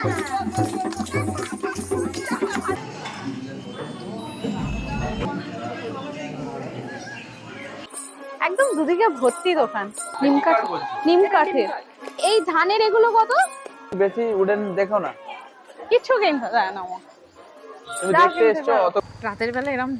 একদম দুদিকে ভর্তি দোকান। নিম কাঠের এই ধানের এগুলো কত? বেশি উডেন দেখো না, কিছু কিনতে দেয় না আমার। তুমি দেখতে এসছো অত রাতের বেলা এরকম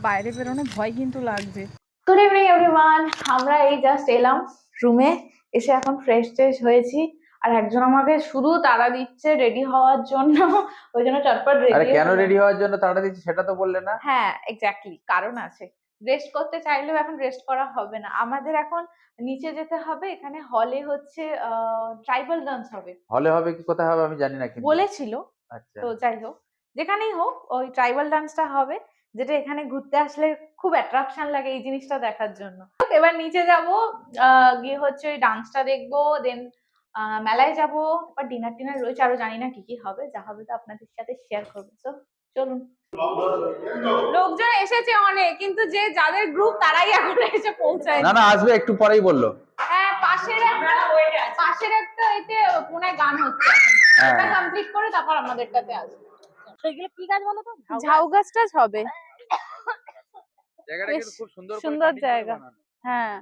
বাইরে বেরোনো ভয় কিন্তু লাগছে। গুড ইভিনিং এভরিওয়ান, আমরা এই জাস্ট এলাম রুমে, এসে এখন ফ্রেশ ট্রেশ হয়েছি। আর একজন আমাকে শুধু তাড়া দিচ্ছে রেডি হওয়ার জন্য, ওই জন্য চটপট রেডি। আরে কেন রেডি হওয়ার জন্য তাড়া দিচ্ছি সেটা তো বললে না। হ্যাঁ এক্স্যাক্টলি, কারণ আছে। রেস্ট করতে চাইলেও এখন রেস্ট করা হবে না, আমাদের এখন নিচে যেতে হবে। এখানে হলে হচ্ছে ট্রাইবাল ডান্স হবে। হলে হবে কি কোথায় হবে আমি জানি না কিন্তু বলেছিল। আচ্ছা তো যাই হোক, যেখানেই হোক ওই ট্রাইবাল ডান্সটা হবে, যেটা এখানে ঘুরতে আসলে খুব অ্যাট্রাকশন লাগে এই জিনিসটা দেখার জন্য। এবার নিচে যাব, গিয়ে হচ্ছে ওই ডান্সটা দেখবো, দেন মেলায় যাব, তারপর ডিনার টিনার রয়েছে, আরো জানি না কি কি হবে। যা হবে তো আপনাদের সাথে শেয়ার করবো। তো চলুন। লোকজন এসেছে অনেক, কিন্তু যে যাদের গ্রুপ তারাই এখন এসে পৌঁছায় না। না আসবে একটু পরেই বললো। হ্যাঁ পাশের একটা এতে পুনে গান হচ্ছে, এটা কমপ্লিট করে তারপর আমাদেরটাতে আসবে। সেগুলো কি গাছ বলো তো? ঝাউ গাছ টাছ হবে। জায়গাটা কিন্তু খুব সুন্দর সুন্দর জায়গা। হ্যাঁ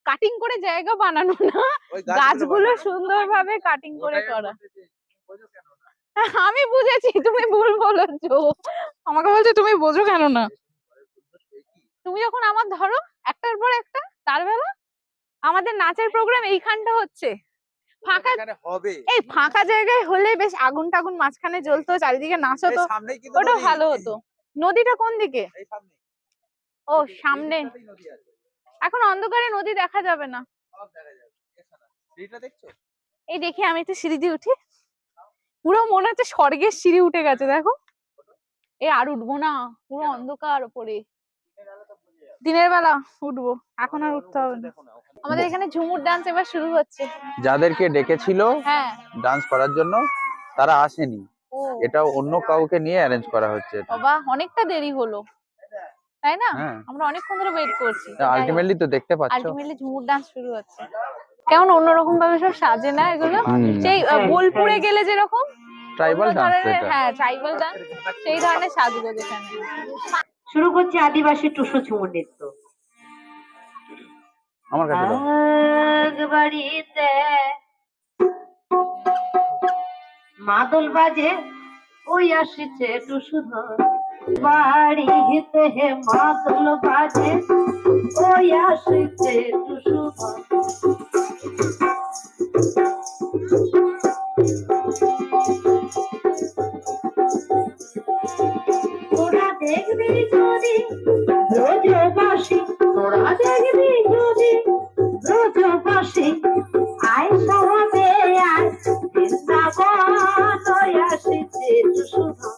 কাটিং করে জায়গা বানানো না, গাছগুলো সুন্দরভাবে কাটিং করে করা। আমি বুঝেছি, তুমি ভুল বলেছো। আমাকে বলছো তুমি বোঝো কেন না। তুমি যখন আমার ধরো একটার পর একটা, তার বেলা আমাদের নাচের প্রোগ্রাম এইখানটা হচ্ছে ফাঁকা হবে। এই ফাঁকা জায়গায় হলে বেশ আগুন টাগুন মাঝখানে জ্বলতো, চারিদিকে নাচ হতো, ওটা ভালো হতো। নদীটা কোন দিকে? ও সামনে। এখন অন্ধকারে নদী দেখা যাবে না। এই দেখি আমি একটু সিঁড়ি দিয়ে উঠি, পুরো মনে হচ্ছে স্বর্গের সিঁড়ি উঠে গেছে। দেখো এই আর উঠবো না, পুরো অন্ধকার ওপরে। দিনের বেলা উঠবো, এখন আর উঠতে হবে না। আমাদের এখানে ঝুমুর ডান্স এবার শুরু হচ্ছে। যাদেরকে ডেকেছিল হ্যাঁ ডান্স করার জন্য তারা আসেনি, এটা অন্য কাউকে নিয়ে অ্যারেঞ্জ করা হচ্ছে। বাবা অনেকটা দেরি হলো, তাই না? আমরা অনেকক্ষণ ধরে ওয়েট করছি। আলটিমেটলি তো দেখতে পাচ্ছ, আলটিমেটলি ঝুমুর ডান্স শুরু হচ্ছে। কেমন অন্যরকম ভাবে সব সাজে না এগুলো, সেই বোলপুরে গেলে যেরকম ট্রাইবাল ডান্স। হ্যাঁ ট্রাইবাল ডান্স, সেই ধরনের সাজগোজ এখানে শুরু করছে আদিবাসী টুসু ঝুমুর নৃত্য। আমার কাছে দাও। বাড়িতে মাদল বাজে ওই আসিছে টুসু ধর, বাড়িতে হে মাদল বাজে ওই আসিছে টুসু ধর। তোরা দেখবি যদি ব্রজবাসী, তোরা দেখবি যদি ব্রজবাসী, আয় সবে আয় বৃন্দাবন আসিছে টুসু ধর।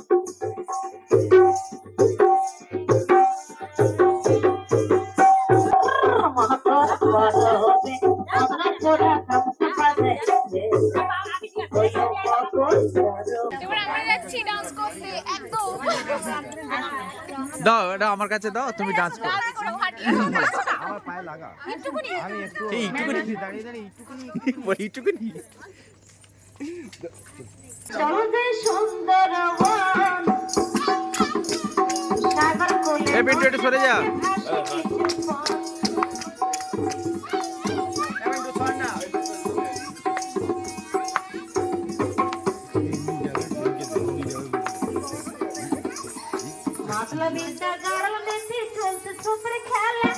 দাও এটা আমার কাছে দাও, তুমি ডান্স করো। আমার পায়ে লাগা, আমি একটু দাঁড়িয়ে দাঁড়িয়ে এইটুকুনি। চলো যে সুন্দরবন সাগর কোলে, এ বিট্টু একটু সরে যা। মাছলা বিদ্যা গাড়ল মেথি চলছে সুপরে খেলা,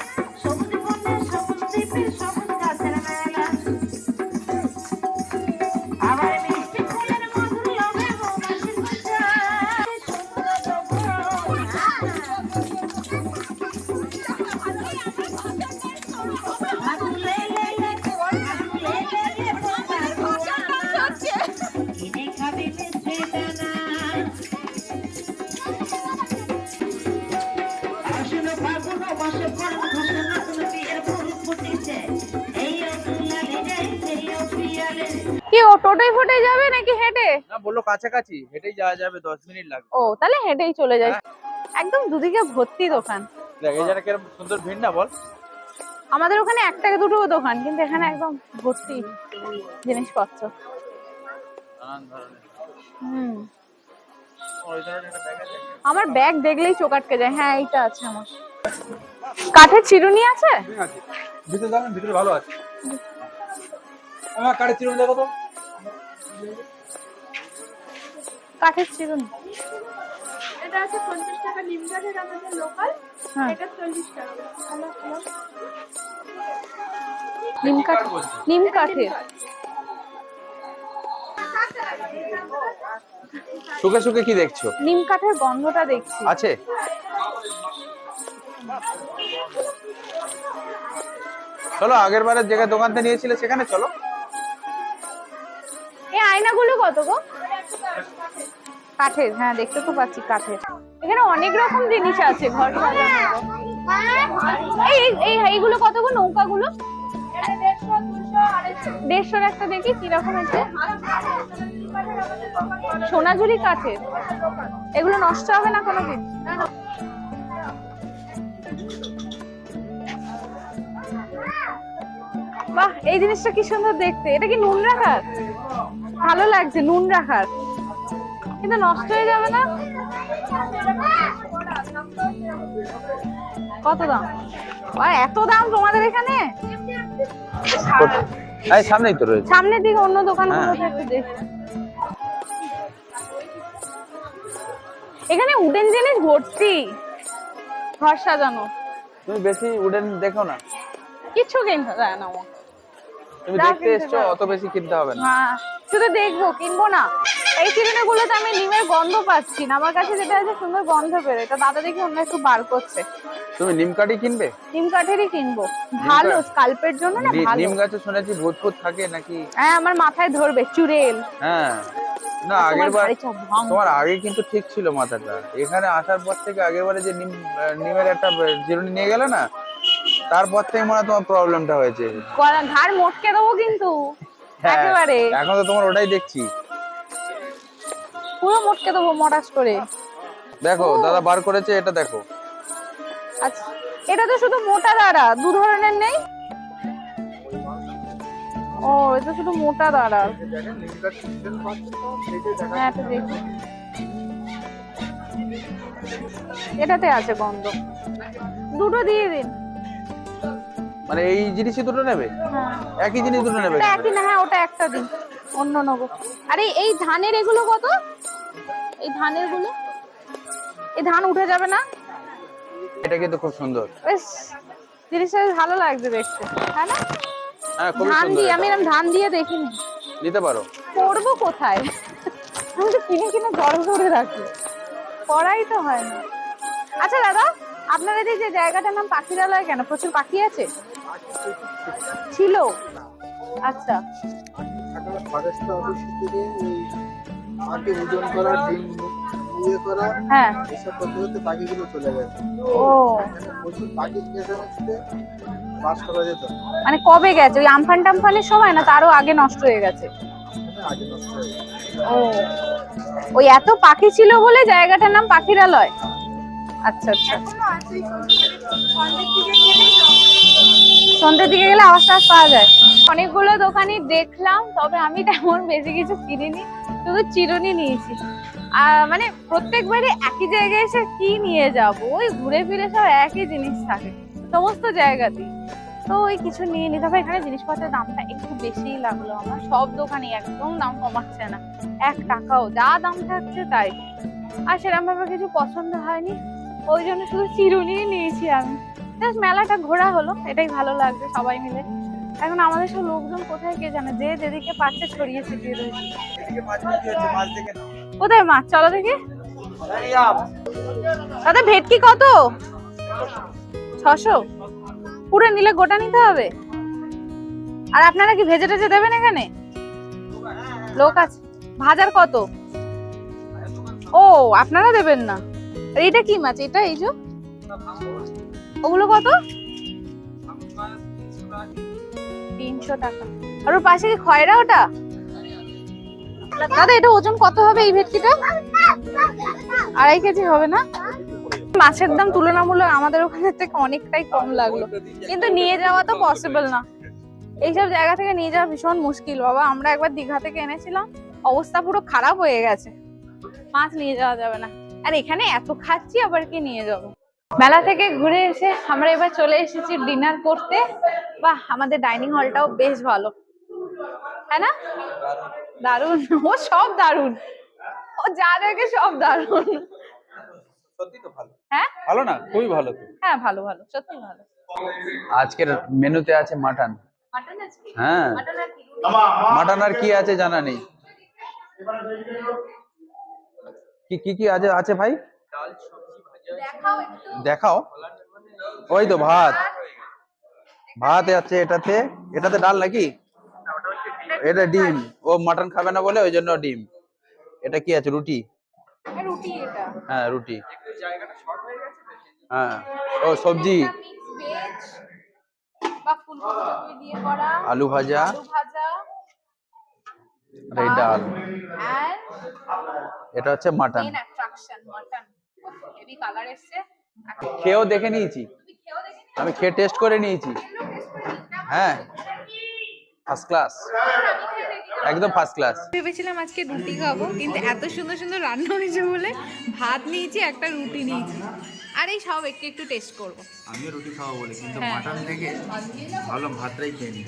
সবুজ বনে সবুজ দ্বীপে সবুজ গাছের মেলা। আবার মিষ্টি ফুলের মধুর লোভে মৌমাছির বাসা, কিনে খাবি মিষ্টি দানা। কি ও টোটোই ফোটে যাবে নাকি হেঁটে? না বললো কাছাকাছি হেঁটেই যাওয়া যাবে, 10 মিনিট লাগবে। ও তাহলে হেঁটেই চলে যাই। একদম দুদিকে ভর্তি দোকান। দেখ এই জায়গাটা কিরকম সুন্দর ভিড় না বল। আমাদের ওখানে একটা দুটো দোকান, কিন্তু এখানে একদম ভর্তি জিনিসপত্র। নানান ধরনের আমার ব্যাগ দেখলেই চোখ আটকে যায়। হ্যাঁ এইটা আছে আমার। কাঠের চিরুনি আছে? ভিতরে যাবেন, ভিতরে ভালো আছে। আমার কাঠের চিরুনি দেখো তো। কাঠের চিরুনি এটা আছে 50 টাকা নিম কাঠের আমাদের লোকাল, হ্যাঁ। এটা 40 টাকা। নিম কাঠ, নিম কাঠের। শুকে শুকে কি দেখছো? নিম কাঠের গন্ধটা দেখছি। আছে? চলো আগের বারের জায়গায় দোকান থেকে নিয়েছিলে সেখানে চলো। এই আয়নাগুলো কত গো? কাঠের, হ্যাঁ দেখতে তো পাচ্ছি কাঠের। এখানে অনেক রকম জিনিস আছে ঘর সাজানোর। এইগুলো কত গো নৌকাগুলো? 150 একটা দেখি কিরকম আছে। সোনাঝুরি কাঠের, এগুলো নষ্ট হবে না কোনোদিন? বাহ, এই জিনিসটা কি সুন্দর দেখতে। এটা কি নুন রাখার? ভালো লাগছে নুন রাখার, কিন্তু নষ্ট হয়ে যাবে না? কত দাম? আর এত দাম তোমাদের এখানে? এই সামনেই তো রয়েছে। সামনের দিকে অন্য দোকানগুলোতে একটু দেখি। এখানে উডেন জিনিস ভর্তি, ঘর সাজানো। তুমি বেশি উডেন দেখো না, কিছু কিনতে যায় না আমার। তুমি যা দেখতে কিনতে এসছো, পারো। অত বেশি কিনতে হবে না। হ্যাঁ, শুধু দেখবো, কিনবো না। এই চিরুনিগুলোতে আমি নিমের গন্ধ পাচ্ছি না। আমার কাছে যেটা আছে সুন্দর গন্ধ বের, এটা দাদা দেখি অন্য একটু বার করছে। তুমি নিম কাঠই কিনবে? নিম কাঠেরই কিনবো, ভালো স্কাল্পের জন্য না ভালো। নিম গাছে শুনেছি ভূত ফুত থাকে নাকি? হ্যাঁ, আমার মাথায় ধরবে চুড়েল। হ্যাঁ, না আগের বার ভারী চাপ, ভাঙ। তোমার আগে কিন্তু ঠিক ছিল মাথাটা। এখানে আসার পর থেকে আগেরবারে যে নিমের একটা চিরুনি নিয়ে গেলে না, তারপর থেকে মনে হয় তোমার প্রবলেমটা হয়েছে। ঘাড় মটকে দেবো কিন্তু হ্যাঁ, একেবারে, এখন তো তোমার ওটাই দেখছি। পুরো মটকে দেবো মটাস করে। দেখো দাদা বার করেছে, এটা দেখো। আচ্ছা, এটা তো শুধু মোটা দাঁড়া, দু ধরনের নেই? ও, এটা শুধু মোটা দাঁড়া। হ্যাঁ, এটা দেখি। এটাতে আছে গন্ধ, দুটো দিয়ে দিন। মানে এই জিনিসই দুটো নেবে? হ্যাঁ, একই জিনিস দুটো নেবে? ওটা একই না? হ্যাঁ, ওটা একটা দিন, অন্য নেবো। আরে এই ধানের এগুলো কত? এই ধানের গুলো, এই ধান উঠে যাবে না? এটা কিন্তু খুব সুন্দর। বেশ, জিনিসটা বেশ ভালো লাগছে দেখতে, তাই না? হ্যাঁ, খুব ধান সুন্দর। দিয়ে, এটা আমি এরকম ধান দিয়ে দেখিনি। নিতে পারো। করবো কোথায়? আমি তো কিনে কিনে জড়ো করে রাখি, করাই তো হয় না। আচ্ছা দাদা, আপনার এই যে জায়গাটার নাম পাখিরালয় কেন? প্রচুর পাখি আছে? ছিল? আচ্ছা, ফরেস্ট অফিস থেকে ওই পাখি ওজন করা, ডিম ইয়ে করা, হ্যাঁ। এসব করতে করতে পাখিগুলো চলে গেছে। ও, এখানে প্রচুর পাখি খেতে হচ্ছে, বাস করা যেত না। মানে কবে গেছে? ওই আমফান টামফানের সময় না তারও আগে নষ্ট হয়ে গেছে? এখানে আগে নষ্ট হয়ে গেছে। ও, ওই এত পাখি ছিল বলে জায়গাটার নাম পাখিরালয়। আচ্ছা আচ্ছা, সন্ধ্যের দিকে গেলে আওয়াজ টাওয়াজ পাওয়া যায়। অনেকগুলো দোকানই দেখলাম, তবে আমি তেমন বেশি কিছু কিনিনি, শুধু চিরুনি নিয়েছি। মানে প্রত্যেকবারে একই জায়গায় এসে কি নিয়ে যাব? ওই ঘুরে ফিরে সব একই জিনিস থাকে সমস্ত জায়গাতেই, তো ওই কিছু নিয়ে নি। তবে এখানে জিনিসপত্রের দামটা একটু বেশিই লাগলো আমার। সব দোকানে একদম দাম কমাচ্ছে না, 1 টাকাও, যা দাম থাকছে তাই। আর সেরকম ভাবে কিছু পছন্দ হয়নি, ওই জন্য শুধু চিরুনি নিয়েছি আমি। জাস্ট মেলাটা ঘোরা হলো, এটাই ভালো লাগছে সবাই মিলে। এখন আমাদের সব লোকজন কোথায় কে জানে, যে যেদিকে পাচ্ছে ছড়িয়ে ছিটিয়ে রয়েছে। কোথায় মাছ? চলো দেখি। দাদা ভেটকি কত? 600? পুরো নিলে গোটা নিতে হবে? আর আপনারা কি ভেজে টেজে দেবেন এখানে? লোক আছে। ভাজার কত? ও, আপনারা দেবেন না? আর এটা কি মাছ? এটা এই যে, ওগুলো কত? 300 টাকা। আর ওর পাশে কি খয়রা ওটা? দাদা এটা ওজন কত হবে এই ভেটকিটা? 2.5 কেজি হবে না? মাছের দাম তুলনামূলক আমাদের ওখানে থেকে অনেকটাই কম লাগলো, কিন্তু নিয়ে যাওয়া তো পসিবল না। এইসব জায়গা থেকে নিয়ে যাওয়া ভীষণ মুশকিল বাবা। আমরা একবার দীঘা থেকে এনেছিলাম, অবস্থা পুরো খারাপ হয়ে গেছে। মাছ নিয়ে যাওয়া যাবে না। আর এখানে এত খাচ্ছি আবার কি নিয়ে যাবো। মেলা থেকে ঘুরে এসে আমরা এবার চলে এসেছি ডিনার করতে। বাহ, আমাদের ডাইনিং হলটাও বেশ ভালো, তাই না? দারুন, ও সব দারুন, ও যা দেখে সব দারুন। সত্যি তো ভালো। হ্যাঁ ভালো না, খুবই ভালো তো। হ্যাঁ, ভালো ভালো, সত্যি ভালো। আজকের মেনুতে আছে মাটন। মাটন আজকে? হ্যাঁ, মাটন আর কি? মাটন আর কি আছে জানা নেই। কি কি কি আছে আছে ভাই? দেখাও একটু। দেখাও। ওই তো ভাত, ভাত আছে এটাতে। এটাতে ডাল নাকি? এটা ডিম। ও মাটন খাবে না বলে ওই জন্য ডিম। এটা কি আছে? রুটি। রুটি এটা। হ্যাঁ, রুটি। হ্যাঁ, ও সবজি। ভেজ বা ফুলকপি দিয়ে করা আলু ভাজা। আলু ভাজা আর এই ডাল। and এটা হচ্ছে mutton. main attraction mutton. Heavy colour এসছে। খেয়েও দেখে নিয়েছি, তুমি খেয়েও দেখে নিও। আমি খেয়ে টেস্ট করে নিয়েছি। হ্যাঁ, ফার্স্ট ক্লাস, একদম ফার্স্ট ক্লাস। ভেবেছিলাম আজকে রুটি খাবো, কিন্তু এত সুন্দর সুন্দর রান্না হয়েছে বলে ভাত নিয়েছি, একটা রুটি নিয়েছি, আর এই সব একটু একটু টেস্ট করবো। আমিও রুটি খাবো বলে, কিন্তু হ্যাঁ। মাটন থেকে ভাবলাম ভাতটাই খেয়ে নিই।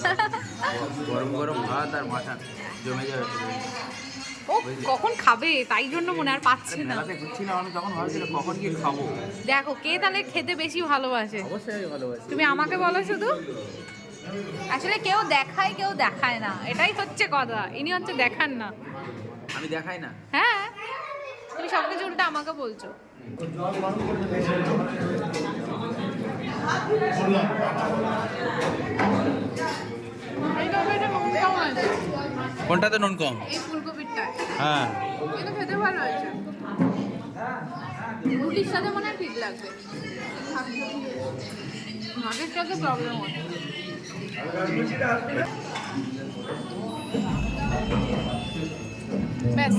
গরম গরম ভাত আর মাটন জমে যাবে পুরো। ও কখন খাবে তাই জন্য মনে আর পাচ্ছে না। মেলাতে ঘুরছিলাম, আমি তখন ভাবছিলাম কখন কি খাবো। দেখো কে তাহলে খেতে বেশি ভালোবাসে। অবশ্যই আমি ভালোবাসি। তুমি আমাকে বলো শুধু। আসলে কেউ দেখায় কেউ দেখায় না, এটাই হচ্ছে কথা। ইনি হচ্ছে দেখান না। আমি দেখাই না। হ্যাঁ, তুমি সবকিছু উল্টা আমাকে বলছো। এই তরকারিটা নুন কম আছে। কোনটাতে নুন কম? এই ফুলকপিটা হ্যাঁ, এটা খেতে ভালো হয়েছে। রুটির সাথে মনে হয় ঠিক লাগবে। ভাতের সাথে প্রবলেম হচ্ছে। ব্যাস।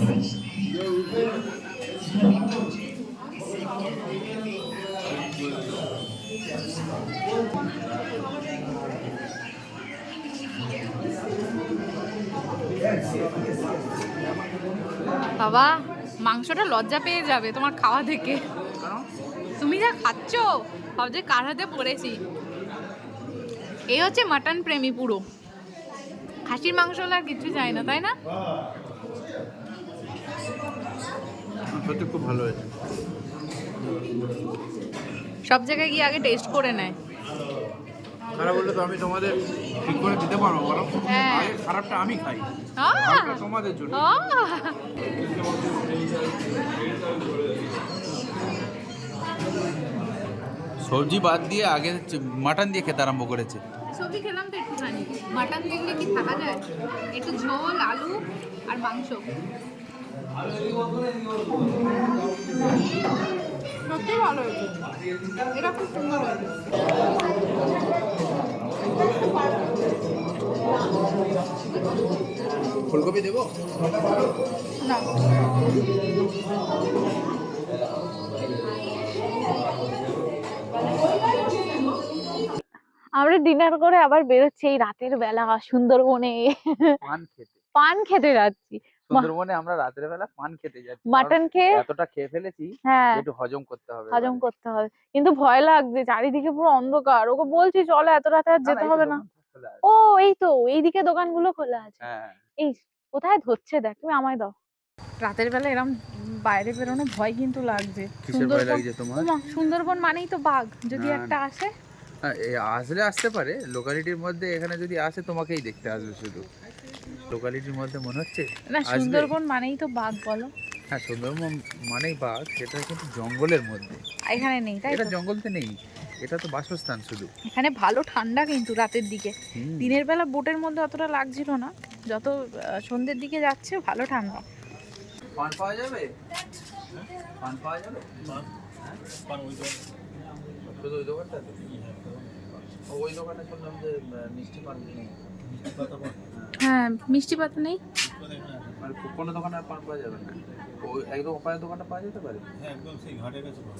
বাবা, মাংসটা লজ্জা পেয়ে যাবে তোমার খাওয়া থেকে। তুমি যা খাচ্ছ ভাবছে কার হাতে পড়েছি। এই হচ্ছে মাটন প্রেমী পুরো। খাসির মাংস হলে আর কিছু চাই না, তাই না? সত্যি খুব ভালো হয়েছে। সব জায়গায় গিয়ে আগে টেস্ট করে নেয়। খারাপ বললে তো আমি তোমাদের ঠিক করে দিতে পারবো বলো? হ্যাঁ। আগে খারাপটা আমি খাই, আহ! ভালোটা তোমাদের জন্য। আহ! সবজি বাদ দিয়ে আগে মাটন দিয়ে খেতে আরম্ভ করেছে। সবজি খেলাম তো একটুখানি, মাটন দেখলে কি থাকা যায়? একটু ঝোল, আলু আর মাংস। সত্যি ভালো হয়েছে, এটা খুব সুন্দর হয়েছে। ফুলকপি দেবো? না, আমরা ডিনার করে আবার বেরোচ্ছি এই রাতের বেলা সুন্দরবনে। পান খেতে। পান খেতে যাচ্ছি। সুন্দরবনে আমরা রাতের বেলা পান খেতে যাচ্ছি। মাটন খেয়ে এতটা খেয়ে ফেলেছি, হ্যাঁ একটু হজম করতে হবে। হজম করতে হবে, কিন্তু ভয় লাগছে, চারিদিকে পুরো অন্ধকার। ওকে বলছি চলো, এত রাতে আর যেতে হবে না। ও এই তো এইদিকে দোকানগুলো খোলা আছে। হ্যাঁ, এই কোথায় ধরছে দেখ, তুমি আমায় দাও। রাতের বেলা এরকম বাইরে বেরোনো ভয় কিন্তু লাগছে। কিসের ভয় লাগছে তোমার? ওমা, সুন্দরবন মানেই তো বাঘ, যদি না, একটা আসে। হ্যাঁ, আসলে আসতে পারে লোকালিটির মধ্যে। এখানে যদি আসে তোমাকেই দেখতে আসবে শুধু। লোকালিটির মধ্যে মনে হচ্ছে না, আসবে। সুন্দরবন মানেই তো বাঘ বলো। হ্যাঁ, সুন্দরবন মানেই বাঘ, সেটা কিন্তু জঙ্গলের মধ্যে। এখানে নেই, তাই এটা তো? জঙ্গলতে নেই, এটা তো বাসস্থান শুধু। এখানে ভালো ঠান্ডা কিন্তু রাতের দিকে। হুম। দিনের বেলা বোটের মধ্যে অতটা লাগছিল না, যত সন্ধ্যের দিকে যাচ্ছে ভালো ঠান্ডা। পান পাওয়া যাবে? পান পাওয়া যাবে? শুধু ওই দোকানটাতে? ওই দোকানে শুনলাম যে মিষ্টি পান নেই। হ্যাঁ, মিষ্টি পাতা নেই। মানে কোনো দোকানে আর পান পাওয়া যাবে না? ওই একদম ওপারের দোকানটা পাওয়া যেতে পারে?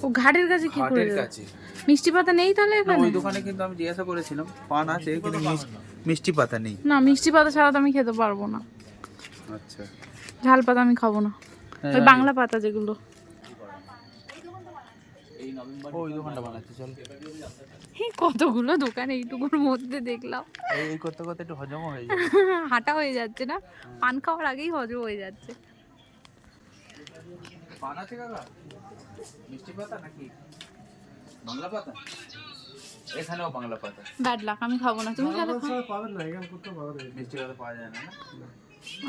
ও ঘাটের কাছে কি করে হাটের দেবে? কাছে। মিষ্টি পাতা নেই তাহলে না, এখানে? ওই দোকানে কিন্তু আমি জিজ্ঞাসা করেছিলাম, পান আছে কিন্তু মিষ্টি পাতা নেই। না, মিষ্টি পাতা ছাড়া তো আমি খেতে পারবো না। আচ্ছা, ঝাল পাতা আমি খাবো না। ওই বাংলা পাতা যেগুলো। ওই দোকানটা বানাচ্ছে চল। কতগুলো দোকান এইটুকুর মধ্যে দেখলাম। এই করতে করতে একটু হজম হয়ে যাবে। হাঁটা হয়ে যাচ্ছে না, পান খাওয়ার আগেই হজম হয়ে যাচ্ছে। পান আছে কাকা? মিষ্টি পাতা নাকি বাংলা পাতা? এখানেও বাংলা পাতা। ব্যাড লাক, আমি খাবো না, তুমি খেলে খাও। পাবেন না, এখানে কোথাও পাওয়া যাবে মিষ্টি পাতা পাওয়া যায় না?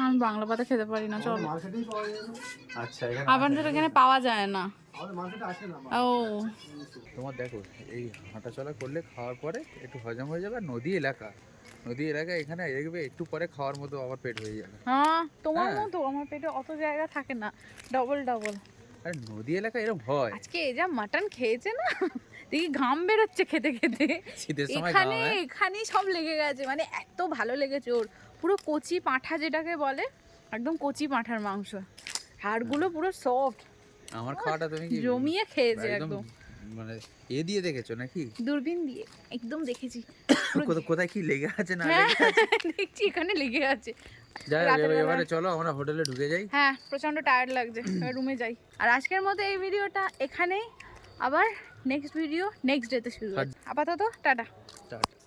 আমি বাংলা পাতা খেতে পারি না, চলো। মার্কেটেই পাওয়া যায় না, আচ্ছা এখানে আবার তো এখানে পাওয়া যায় না। আমাদের মার্কেটে আসে না। ও তোমার দেখো এই হাঁটা চলা করলে খাওয়ার পরে একটু হজম হয়ে যাবে। আর নদী এলাকা, নদী এলাকা এখানে দেখবে একটু পরে খাওয়ার মতো আবার পেট হয়ে যাবে। হ্যাঁ, তোমার হ্যাঁ। মতো আমার পেটে অত জায়গা থাকে না, ডবল ডবল। আর নদী এলাকা এরকম হয়। আজকে এই যা মাটন খেয়েছে না, দেখি ঘাম বেরোচ্ছে খেতে খেতে। শীতের সময় এখানে খাওয়া হয়। এখানেই সব লেগে গেছে, মানে এত ভালো লেগেছে ওর। পুরো কচি পাঁঠা যেটাকে বলে, একদম কচি পাঁঠার মাংস, হাড়গুলো পুরো সফট, আমার খাওয়াটা তুমি কি জমিয়ে খেয়েছে একদম। মানে এ দিয়ে দেখেছো নাকি? দূরবীন দিয়ে একদম দেখেছি। কোথায় কি লেগে আছে না হ্যাঁ, লেগে আছে? দেখছি এখানে লেগে আছে। যাই হোক, রাতের বেলা- এবারে চলো আমরা হোটেলে ঢুকে যাই। হ্যাঁ, প্রচন্ড টায়ার্ড লাগছে, রুমে যাই। আর আজকের মতো এই ভিডিওটা এখানেই, আবার নেক্সট ভিডিও নেক্সট ডেতে শুরু হবে। আপাতত টাটা। টাটা।